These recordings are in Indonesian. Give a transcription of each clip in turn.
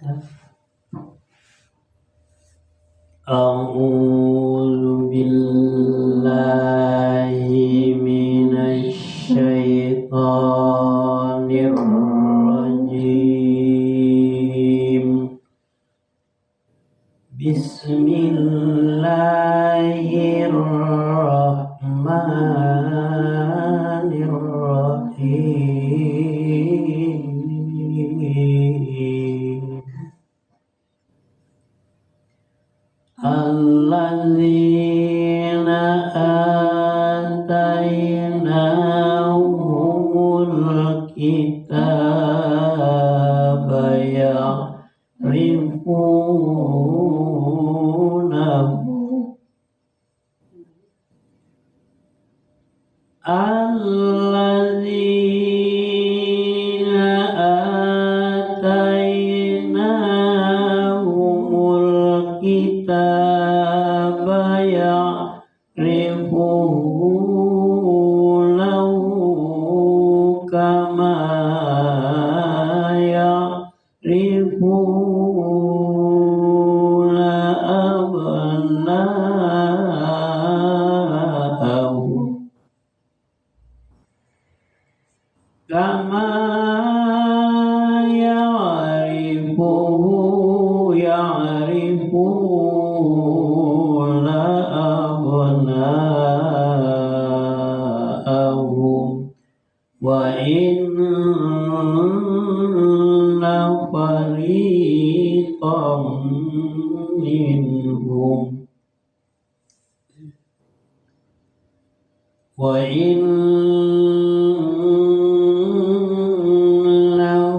kita. A'udzu billahi minasy syaithanir rajim. Bismillahirrahmanirrahim. Alladzina atainahumul kitaba ya'rifunahu alladzina atainahumul kitaba ya'rifunahu kama ya'rifuna abna'ahum kama ya'rifuna abna'ahum wa inna fariqam minhum wa inna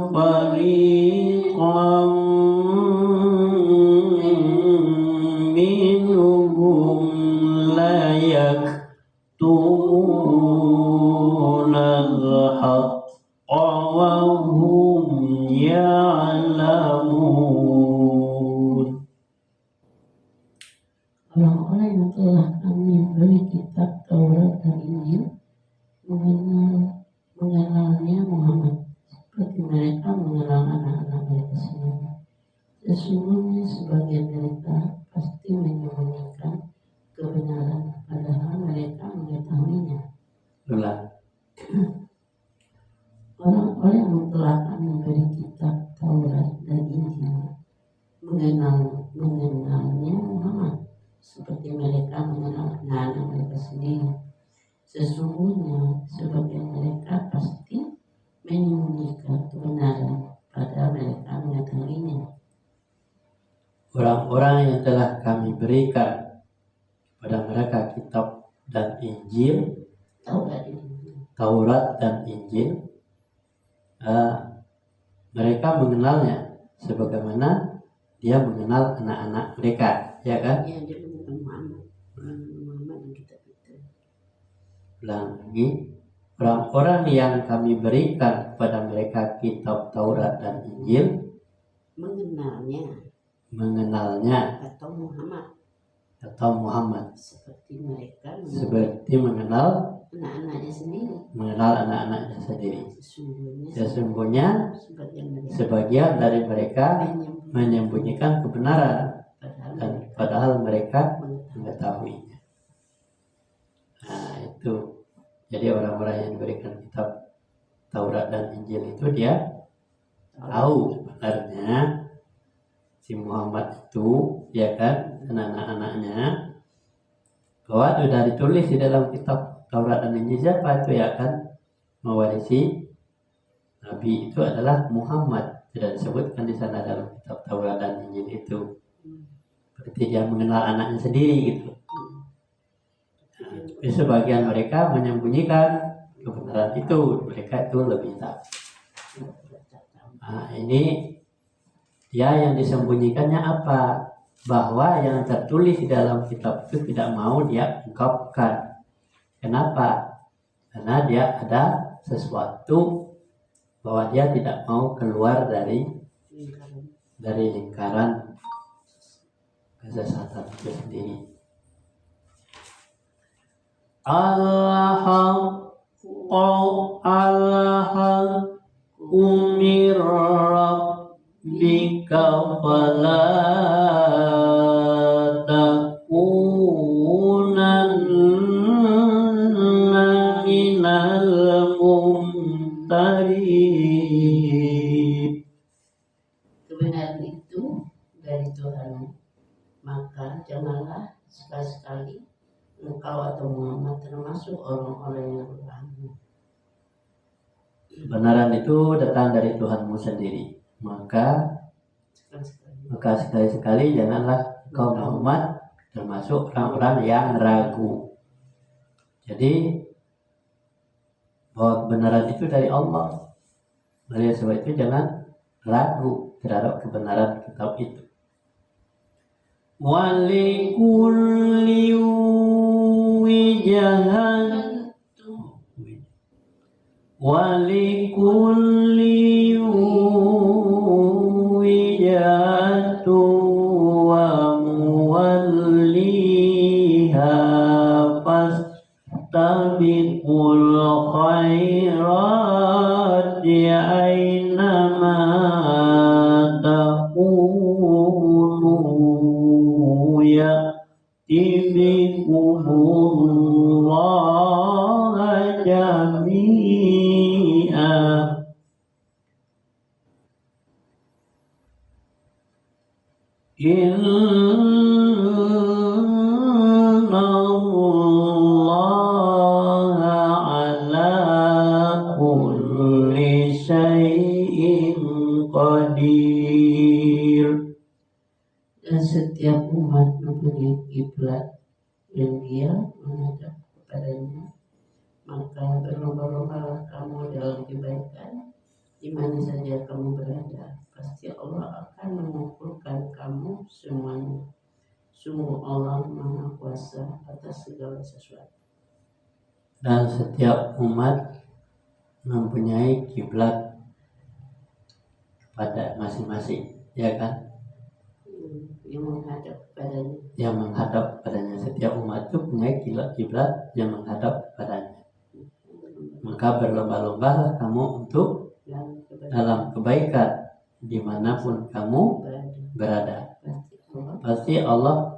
fariqam minhum la yaktumuna al-haqqa wa hum ya'lamun. Orang-orang yang telah kami beri kitab Taurat dan Injil mengenalnya Muhammad seperti mereka mengenal anak-anak mereka sendiri. Sesungguhnya sebagian mereka pasti menyembunyikan kebenaran padahal mereka mengetahuinya. Orang-orang yang telah kami beri kitab Taurat dan Injil mengenalnya Muhammad seperti mereka mengenal anak-anak mereka sendiri. Sesungguhnya sebagian mereka pasti menyembunyikan kebenaran padahal mereka mengetahuinya. Orang-orang yang telah kami berikan pada mereka kitab dan Injil, Taurat dan Injil, mereka mengenalnya sebagaimana dia mengenal anak-anak mereka, ya kan? Ya, dia bukan Muhammad yang kita itu. Ulang lagi, orang-orang yang kami berikan kepada mereka kitab Taurat dan Injil mengenalnya atau Muhammad seperti mengenal anak-anaknya sendiri. Sesungguhnya sebagian dari mereka menyembunyikan kebenaran dan padahal mereka mengetahuinya. Nah, itu. Jadi orang-orang yang diberikan kitab Taurat dan Injil itu dia tahu sebenarnya si Muhammad itu, ya kan, dan anak-anaknya, bahwa sudah ditulis di dalam kitab Taurat dan Injil siapa itu, ya kan, mewarisi Nabi itu adalah Muhammad. Tidak disebutkan di sana dalam kitab Taurat dan Injil itu. Berarti dia mengenal anaknya sendiri gitu. Nah, sebagian mereka menyembunyikan kebenaran itu, mereka itu lebih tahu. Nah, ini dia yang disembunyikannya apa? Bahwa yang tertulis di dalam kitab itu tidak mau dia ungkapkan. Kenapa? Karena dia ada sesuatu bahwa dia tidak mau keluar dari lingkaran kesesatan itu sendiri. Allah umir bika fala takunanna minal mumtarin. Kebenaran itu dari Tuhan, maka janganlah sekali-sekali engkau atau Muhammad termasuk orang-orang yang ragu. Kebenaran itu datang dari Tuhanmu sendiri, maka sekali-sekali janganlah engkau Muhammad termasuk orang-orang yang ragu. Jadi bahwa kebenaran itu dari Allah. Oleh sebab itu jangan ragu terhadap kebenaran kitab itu. Walikulli wijahan walikulli wijahatu wa muwalliha fastabiqul khairati aynama takunu ya'ti bikumullah jami'a. Inna Allaha ala kulli syai'in qadir. Dan setiap umat mempunyai kiblat yang dia menghadap kepadanya, maka berlomba-lombalah kamu dalam kebaikan di mana saja kamu berada. Pasti Allah akan mengumpulkan kamu semuanya. Sungguh Allah Maha Kuasa atas segala sesuatu. Dan setiap umat mempunyai kiblat pada masing-masing, ya kan? Yang menghadap kepadanya. Yang menghadap kepadanya. Setiap umat itu punya kiblat yang menghadap kepadanya. Maka berlomba-lombalah kamu untuk dalam kebaikan dimanapun kamu berada. Pasti Allah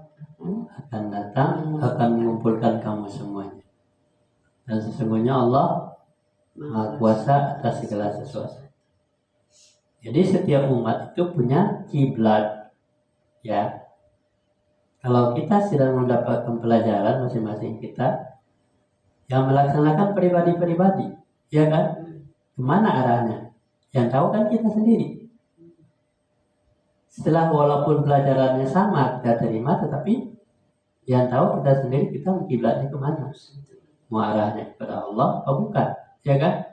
akan datang, akan mengumpulkan kamu semuanya. Dan sesungguhnya Allah Maha Kuasa atas segala sesuatu. Jadi setiap umat itu punya kiblat, ya. Kalau kita sedang mendapatkan pelajaran masing-masing kita yang melaksanakan pribadi-pribadi, ya kan? Kemana arahnya? Yang tahu kan kita sendiri. Setelah walaupun pelajarannya sama kita terima, tetapi yang tahu kita sendiri, kita kiblatnya kemana? Mau arahnya kepada Allah atau bukan, ya kan?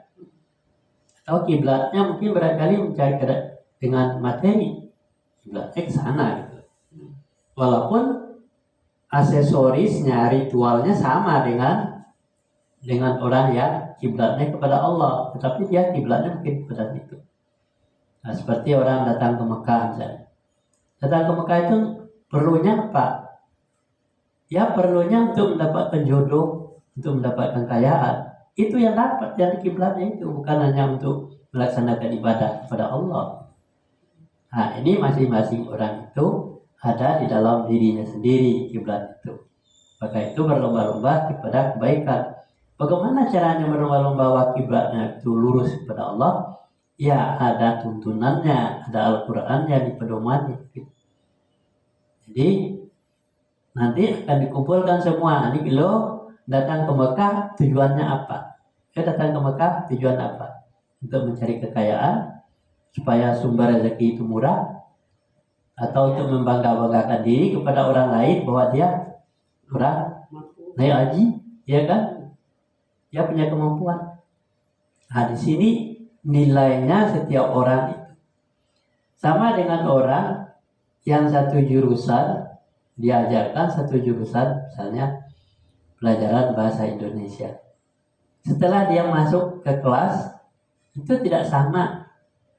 Atau kiblatnya mungkin barangkali mencari dengan materi, kiblatnya ke sana gitu. Walaupun aksesorisnya, ritualnya sama dengan orang yang kiblatnya kepada Allah, tetapi dia kiblatnya mungkin kepada itu. Nah, seperti orang datang ke Mekah misalnya. Datang ke Mekah itu perlunya apa? Ya perlunya untuk mendapatkan jodoh, untuk mendapatkan kekayaan. Itu yang dapat dari kiblatnya itu, bukan hanya untuk melaksanakan ibadah kepada Allah. Nah, ini masing-masing orang itu ada di dalam dirinya sendiri kiblat itu. Maka itu berlomba-lomba kepada kebaikan. Bagaimana caranya berlomba-lomba kiblatnya itu lurus kepada Allah? Ya ada tuntunannya, ada Al-Qurannya di pedomannya. Jadi nanti akan dikumpulkan semua. Nanti kalau datang ke Mekah tujuannya apa? Datang ke Mekah tujuan apa? Untuk mencari kekayaan, supaya sumber rezeki itu murah, atau untuk membangga-banggakan diri kepada orang lain bahwa dia orang naik haji, ya kan? Dia punya kemampuan. Nah di sini nilainya setiap orang itu sama dengan orang yang satu jurusan diajarkan satu jurusan, misalnya pelajaran bahasa Indonesia. Setelah dia masuk ke kelas, itu tidak sama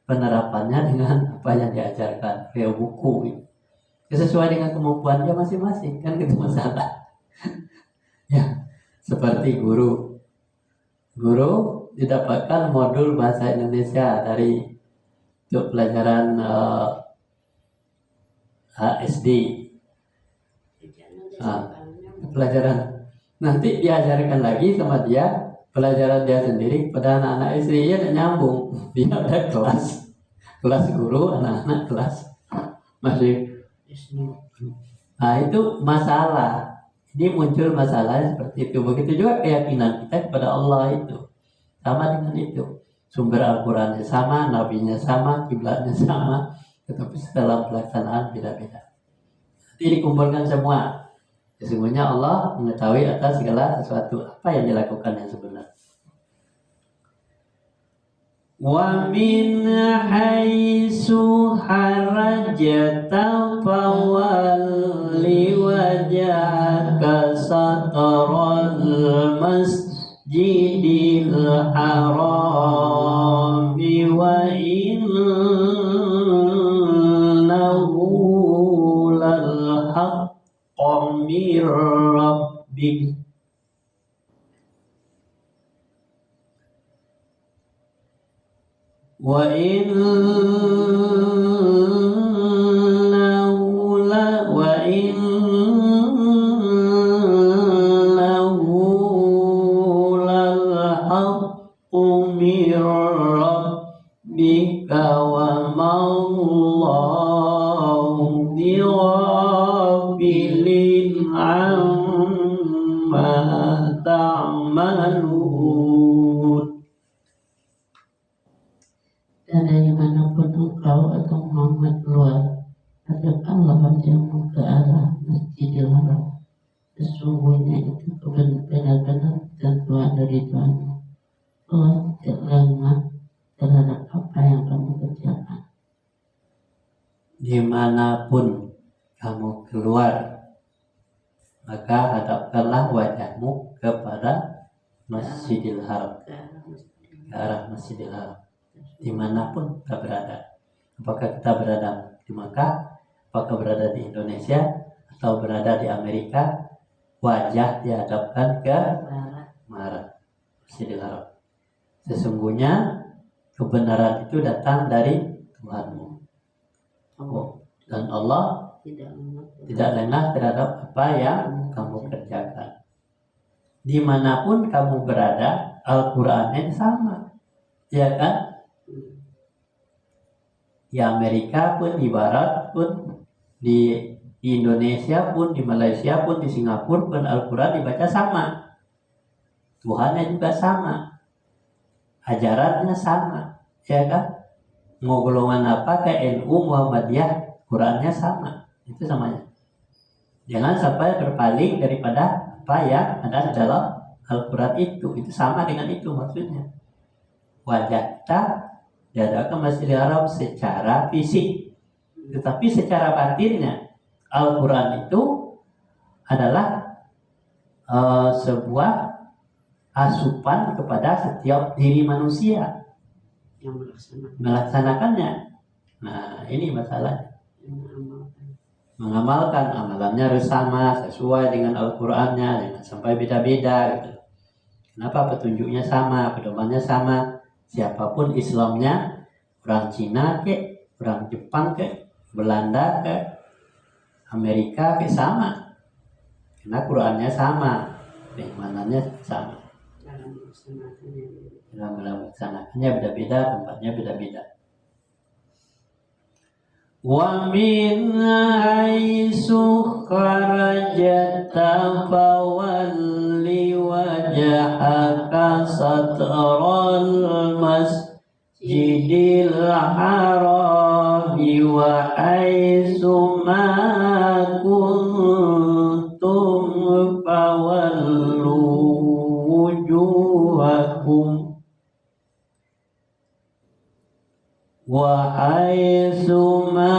penerapannya dengan apa yang diajarkan via buku. Sesuai dengan kemampuannya masing-masing, kan itu masalah. Ya, seperti guru didapatkan modul bahasa Indonesia dari untuk pelajaran SD. Pelajaran nanti diajarkan lagi sama dia, pelajaran dia sendiri pada anak-anak SD nya nyambung. Dia ada kelas guru, anak-anak kelas masih. Nah itu masalah. Ini muncul masalah seperti itu. Begitu juga keyakinan kita kepada Allah itu sama dengan itu. Sumber Al-Qurannya sama, nabinya sama, kiblatnya sama, tetapi dalam pelaksanaan beda-beda. Nanti dikumpulkan semua. Sesungguhnya Allah mengetahui atas segala sesuatu apa yang dilakukan yang sebenarnya. Wa min haitsu harajta fawalli wajhaka satral masjidil haram wa innahu lal haqqu mir rabbik. Wa innahu lal haqqu mir rabbika wa mallahu bighafilin amma ta'malun. Dan dari manapun engkau atau Muhammad keluar, katakanlah wajahmu ke arah Masjidil Haram. Sesungguhnya itu benar-benar ketentuan dari Tuhanmu. Allah tidak lengah terhadap apa yang kamu kerjakan. Dimanapun kamu keluar, maka hadapkanlah wajahmu kepada Masjidil Haram, ke arah Masjidil Haram. Dimanapun kita berada, apakah kita berada di Makkah, apakah berada di Indonesia, atau berada di Amerika, wajah dihadapkan ke arah Masjidil Haram. Sesungguhnya kebenaran itu datang dari Tuhanmu. Dan Allah tidak lengah terhadap apa yang kamu kerjakan. Dimanapun kamu berada, Al-Qurannya sama, ya kan? Di Amerika pun, di Barat pun, di Indonesia pun, di Malaysia pun, di Singapura pun Al-Quran dibaca sama. Tuhannya juga sama, ajarannya sama, ya kan? Mau golongan apa, kayak NU, Muhammadiyah, Qurannya sama, itu samanya. Jangan sampai berpaling daripada apa yang ada dalam Al-Quran itu sama dengan itu maksudnya. Wajah kita diadakan Masjidil Haram secara fisik, tetapi secara batinnya Al-Quran itu adalah sebuah asupan kepada setiap diri manusia yang melaksanakannya. Nah ini masalah, mengamalkan amalannya harus sama sesuai dengan Al-Qurannya, jangan sampai beda-beda gitu. Kenapa? Petunjuknya sama, pedomannya sama. Siapapun Islamnya, orang Cina ke, orang Jepang ke, Belanda ke, Amerika ke, sama. Karena Qurannya sama, keimanannya sama. Dalam melaksanakannya beda-beda, tempatnya beda-beda. Wa min haitsu kharajta fawalli wajhaka satral masjidil haram wa haitsu ma kuntum fawallu wujuhakum wa haitsu ma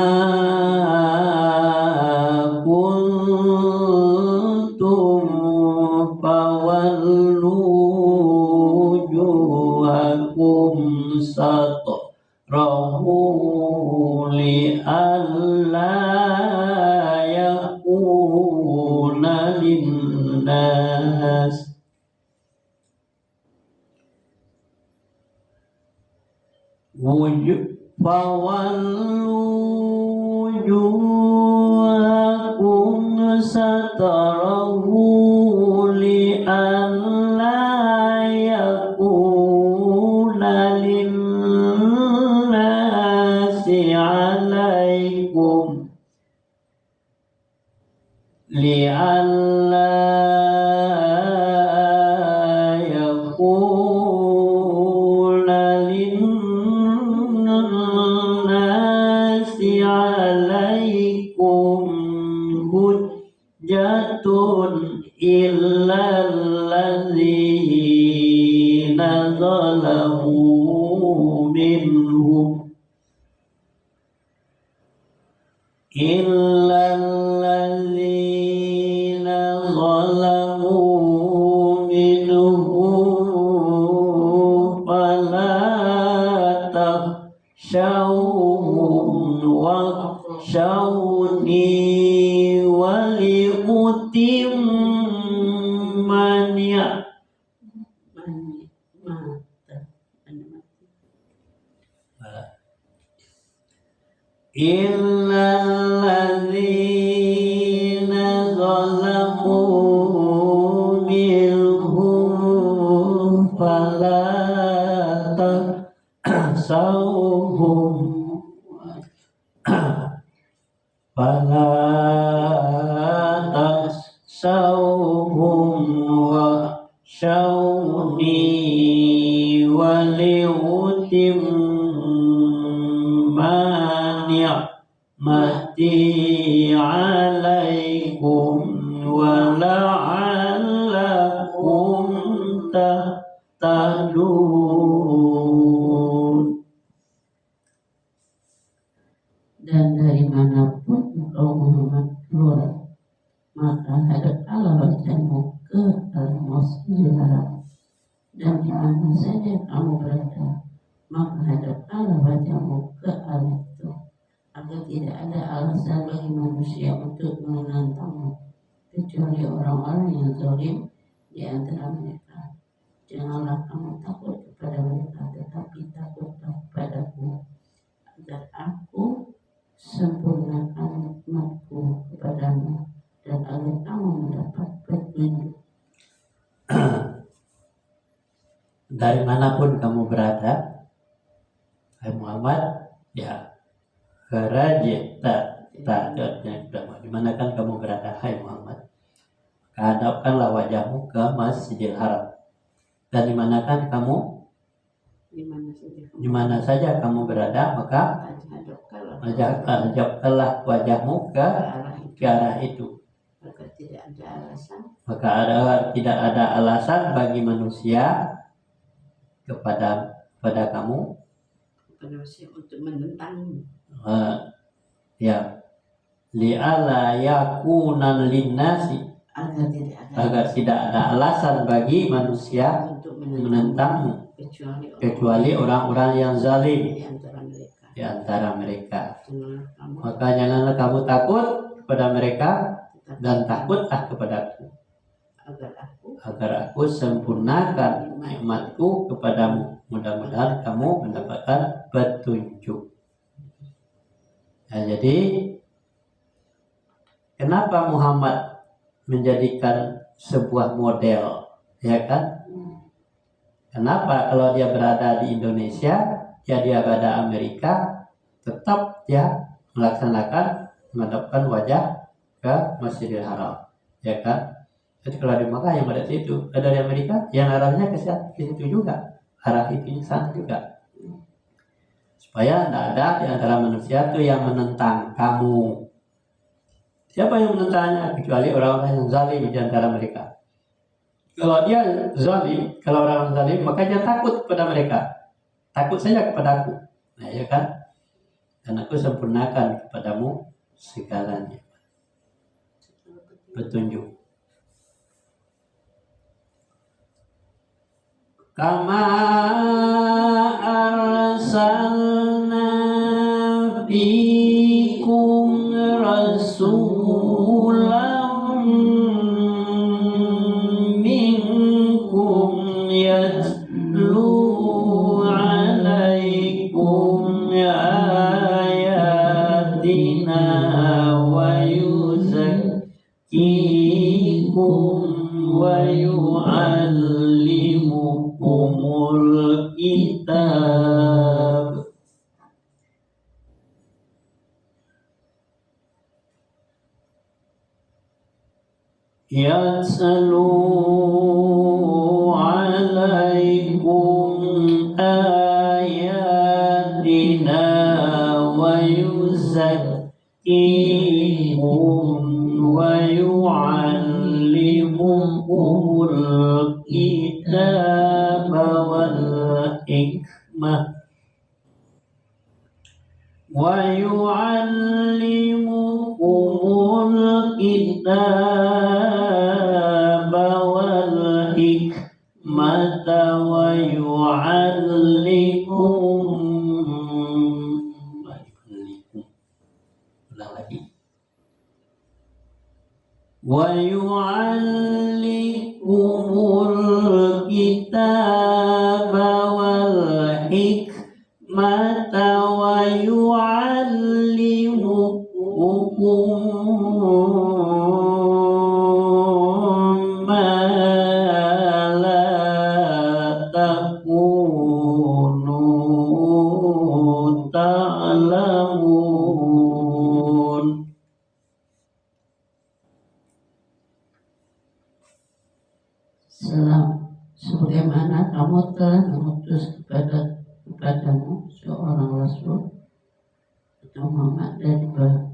kuntum fawallu wujuhakum satrahu li alla yakuna linnas fawallu wujuhakum satarahu li'alla yakuna linnasi alaikum li'alla yakuna linnasi alaikum hujjatun illal ladzina zalamu minhum illal ladzina zalamu minhum fala takhshawhum wakhshawni waliutimma illal ladzina zalamu minhum fala takhshawhum fala takhshawhum wakhshawni waliutimma ni'mati alaikum wa la'allakum tahtadun. Dan dari manapun engkau Muhammad keluar, maka hadaplah wajahmu ke Al-Masjidil Haram, dan di mana saja kamu berada, maka hadaplah wajahmu ke al-itu, agar tidak ada alasan bagi manusia untuk menentangmu, kecuali orang-orang yang zalim di antara mereka. Janganlah kamu takut kepada mereka, tetapi takutlah kepadaku, agar aku sempurnakan nikmatku kepadamu dan agar kamu mendapat petunjuk. Dari manapun kamu berada, hai Muhammad, ya kerajaan di mana kan kamu berada, hai Muhammad, hadapkanlah wajahmu ke Masjidil Haram, dan di mana kan kamu, di mana saja kamu berada, maka hadapkanlah wajahmu ke arah itu. Maka tidak ada alasan bagi manusia kepada kamu untuk menentangmu. Ya, li'ala yakunan linnasi, agar tidak ada alasan bagi manusia untuk menentangmu, kecuali orang-orang yang zalim di antara mereka. Maka janganlah kamu takut kepada mereka, dan takutlah kepadaku, agar aku sempurnakan nikmatku kepadamu. Mudah-mudahan kamu mendapatkan petunjuk. Nah, jadi kenapa Muhammad menjadikan sebuah model, ya kan? Kenapa kalau dia berada di Indonesia, ya dia berada Amerika, tetap dia melaksanakan menghadapkan wajah ke Masjidil Haram, ya kan? Jadi kalau di Makkah yang pada situ, dari Amerika yang arahnya ke situ juga, arah itu sana juga, supaya tidak ada di antara manusia itu yang menentang kamu. Siapa yang menentangnya kecuali orang-orang yang zalim di antara mereka. Kalau dia zalim, kalau orang zalim, maka dia takut kepada mereka. Takut saja kepadaku. Nah, ya kan? Dan aku sempurnakan kepadamu segalanya. Petunjuk. Kama arsalna fikum rasulam minkum yatlu alaikum ya يتلو عليكم آياتنا ويزكيكم ويعلمكم الكتاب والحكمة ويعلمكم الكتاب والحكمة ويعلمكم ما لا تكونوا تعلمون. Sebagaimana kamu telah mengutus kepadamu seorang rasul atau Muhammad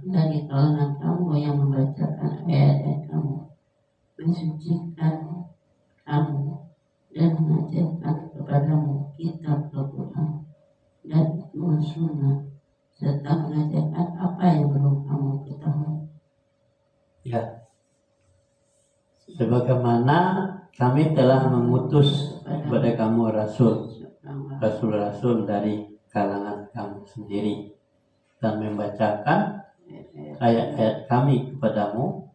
dari kalangan kamu yang membacakan ayat-ayat kamu, mensucikan kamu dan mengajarkan kepadamu kitab Al-Quran dan sunnah, serta mengajarkan apa yang belum kamu ketahui. Ya, sebagaimana kami telah mengutus kepada kamu rasul-rasul dari kalangan kamu sendiri dan membacakan ayat-ayat kami kepadamu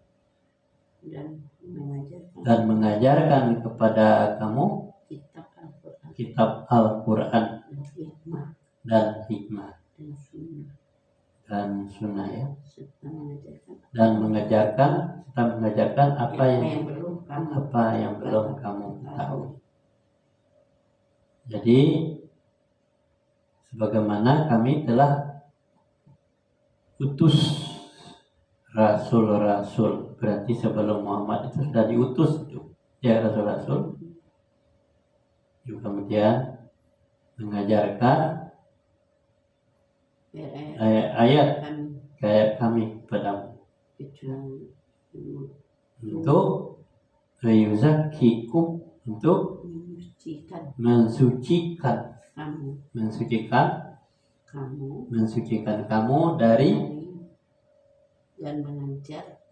dan mengajarkan kepada kamu kitab Al-Quran dan hikmah dan sunnah, ya, dan mengajarkan apa yang belum kamu tahu. Jadi sebagaimana kami telah utus rasul-rasul, berarti sebelum Muhammad itu sudah diutus ya rasul-rasul, juga kemudian mengajarkan ayat kami kepadamu untuk yuzakkikum, untuk mensucikan kamu dari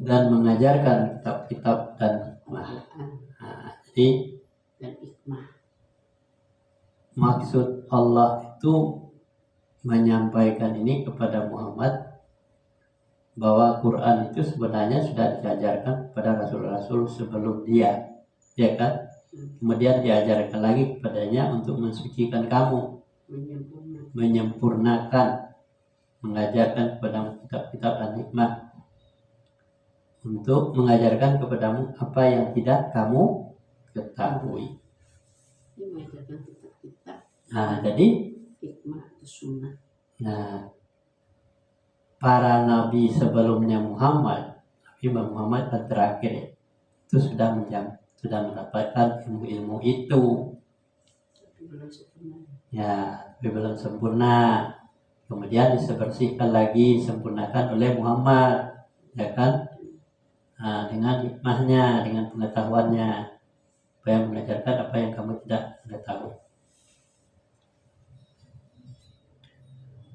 dan mengajarkan kitab-kitab dan hikmah. Jadi maksud Allah itu menyampaikan ini kepada Muhammad bahwa Quran itu sebenarnya sudah diajarkan kepada rasul-rasul sebelum dia, ya kan? Kemudian diajarkan lagi kepadanya untuk mensucikan kamu, menyempurnakan, mengajarkan kepadamu kitab-kitab dan hikmah, untuk mengajarkan kepadamu apa yang tidak kamu ketahui. Nah, jadi para nabi sebelumnya Muhammad, Nabi Muhammad yang terakhir itu sudah mendapatkan ilmu itu, ya, tapi belum sempurna. Kemudian dibersihkan lagi, sempurnakan oleh Muhammad, ya kan? Nah, dengan hikmahnya, dengan pengetahuannya, supaya mengajarkan apa yang kamu tidak tahu.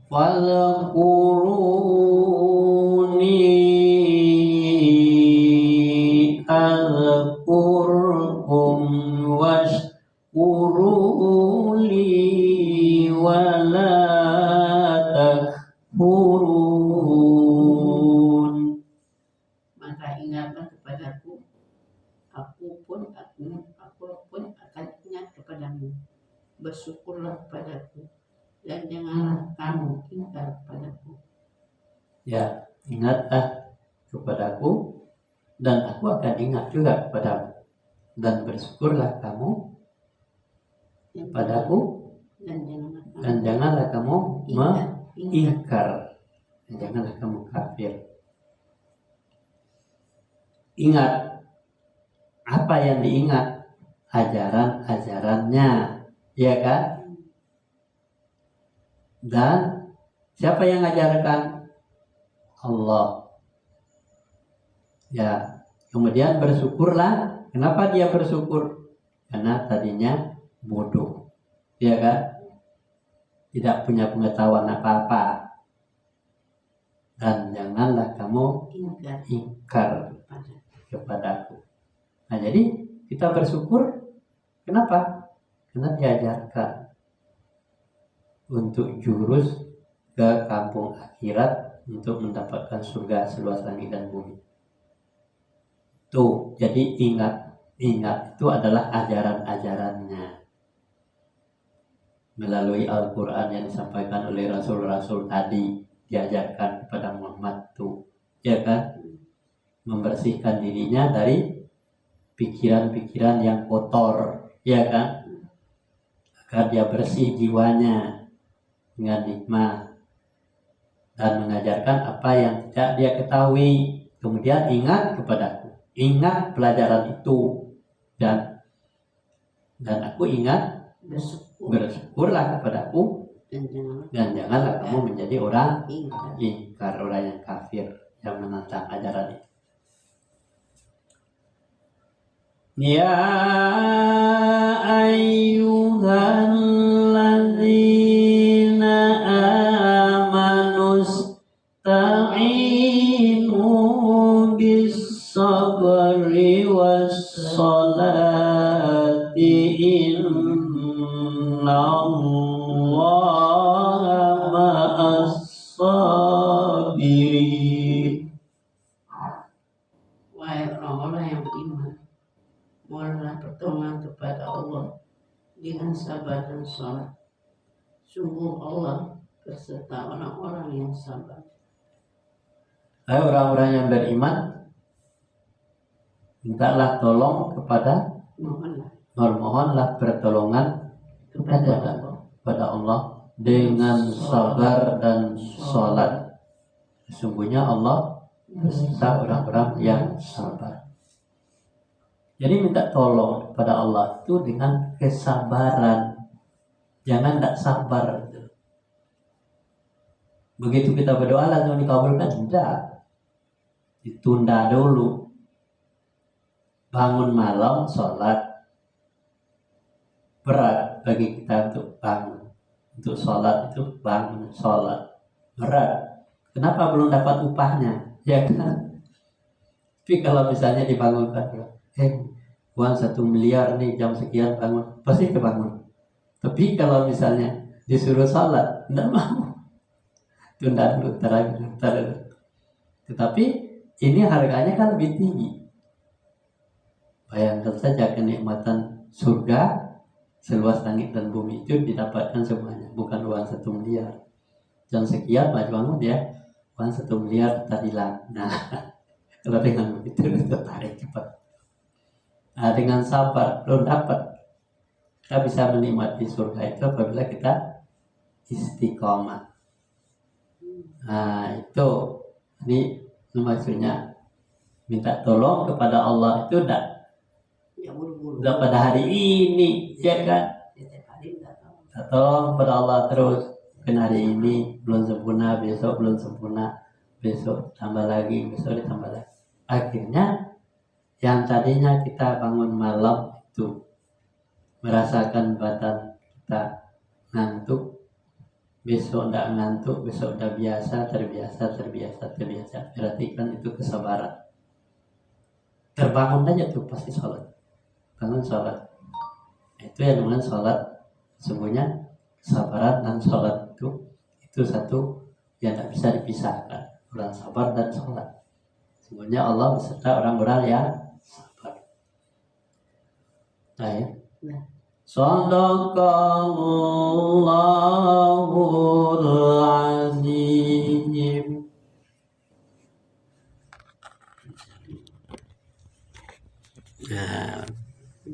Fadhkuruni azkurkum washkuruli wala takfurun. Maka ingatlah kepadaku, aku pun akan ingat kepadamu. Bersyukurlah kepadaku dan janganlah kamu ingkar kepadaku. Ya, ingatlah kepadaku dan aku akan ingat juga kepadamu, dan bersyukurlah kamu kepadaku dan janganlah kamu mengingkar, dan janganlah kamu kafir. Ingat Apa yang diingat? Ajaran-ajarannya, ya kan? Dan siapa yang mengajarkan? Allah. Ya, kemudian bersyukurlah. Kenapa dia bersyukur? Karena tadinya bodoh, ya kan? Tidak punya pengetahuan apa-apa. Dan janganlah kamu ingkar kepadaku. Nah, jadi kita bersyukur. Kenapa? Karena diajarkan untuk jurus ke kampung akhirat untuk mendapatkan surga seluas langit dan bumi. Tuh, jadi ingat itu adalah ajaran-ajarannya melalui Al-Quran yang disampaikan oleh Rasul-Rasul tadi, diajarkan kepada Muhammad tuh, ya kan? Membersihkan dirinya dari pikiran-pikiran yang kotor, ya kan? Agar dia bersih jiwanya dengan nikmat dan mengajarkan apa yang tidak dia ketahui. Kemudian ingat kepadaku, ingat pelajaran itu, dan aku ingat, bersyukurlah kepadaku, dan janganlah kamu menjadi orang ingkar, orang yang kafir yang menentang ajaran itu. Ya ayyuhalladzina amanu ista'inu bis-sabri was-salati innallaha ma'as-sabirin. Wahai orang-orang yang beriman, mohonlah pertolongan kepada Allah dengan sabar dan salat. Sungguh Allah berserta orang-orang yang sabar. Hai orang-orang yang beriman, mintalah tolong kepada, mohonlah pertolongan kepada Allah dengan sabar dan salat. Sesungguhnya Allah beserta orang-orang yang sabar. Jadi minta tolong kepada Allah itu dengan kesabaran. Jangan tidak sabar. Begitu kita berdoa langsung dikabulkan, tidak. Ditunda dulu. Bangun malam sholat. Berat bagi kita untuk bangun. Untuk sholat itu bangun sholat. Berat. Kenapa belum dapat upahnya? Ya kan? Tapi kalau misalnya dibangunkan, uang 1 miliar nih jam sekian bangun, pasti kebangun. Tapi kalau misalnya disuruh sholat, tidak mau, tunda dulu, terlalu. Tetapi ini harganya kan lebih tinggi. Bayangkan saja kenikmatan surga seluas langit dan bumi itu didapatkan semuanya, bukan uang 1 miliar. Jam sekian bangun ya, uang 1 miliar terhilang. Nah, kalau dengan begitu tertarik cepat. Nah, dengan sabar belum dapat. Kita bisa menikmati surga itu apabila kita istiqomah. Nah, itu ini maksudnya minta tolong kepada Allah itu udah pada hari ini, ya kan? Minta tolong kepada Allah terus. Mungkin hari ini belum sempurna, besok belum sempurna, besok tambah lagi, besok ditambah lagi. Akhirnya yang tadinya kita bangun malam itu merasakan badan kita ngantuk, besok tidak ngantuk, besok udah terbiasa. Berarti kan itu kesabaran. Terbangun aja tuh pasti sholat, bangun sholat. Itu yang namanya sholat. Sesungguhnya kesabaran dan sholat itu satu yang tidak bisa dipisahkan. Orang sabar dan sholat. Sesungguhnya Allah beserta orang-orang yang sabar. Nah ya. Shadaqallahul azim. Nah,